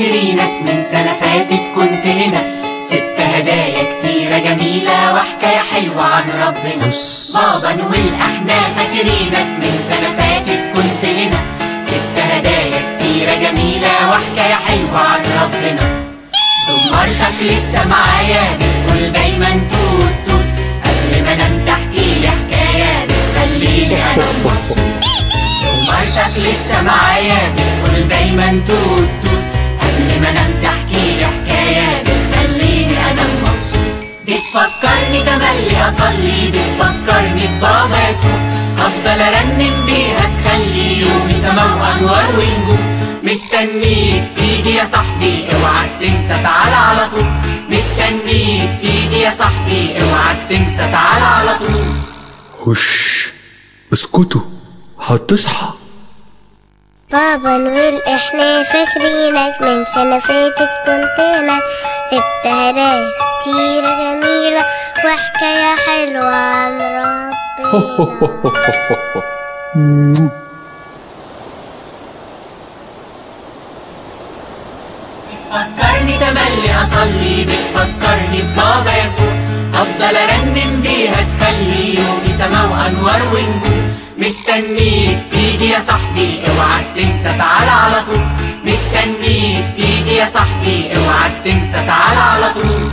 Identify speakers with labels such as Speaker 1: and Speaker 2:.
Speaker 1: فاكرينك من سنة فاتت كنت هنا، سبت هدايا كتيرة جميلة وحكاية حلوة عن ربنا. بابا نويل احنا فاكرينك من سنة فاتت كنت هنا، سبت هدايا كتيرة جميلة وحكاية حلوة عن ربنا. زمارتك لسه معايا بتقول دايما توت توت، قبل ما انام تحكيلي حكاية بتخليني انام مبسوط. زمارتك لسه معايا بتقول دايما توت توت، قبل ما انام تحكيلي حكاية بتخليني انام مبسوط. بتفكرني تملي اصلي، بتفكرني ببابا يسوع، افضل ارنم بيها تخلي يومي سما وانوار ونجوم. مستنيك تيجي يا صاحبي اوعك تنسى تعالى على طول، مستنيك تيجي يا صاحبي اوعك تنسى تعالى على طول.
Speaker 2: هش اسكتوا هتصحى.
Speaker 3: بابا نويل احنا فاكرينك من سنة فاتت كنت هنا، سبت هدايا كتيرة جميلة وحكاية حلوة عن ربنا.
Speaker 1: بتفكرني تملي اصلي، بتفكرني ببابا يسوع، افضل ارنم بيها تخلي يومي سما وانوار ونجوم. مستنيك تيجي يا صاحبي اوعك تنسى تعالى على طول، مستنيك تيجي يا صاحبي اوعك تنسى تعالى على طول.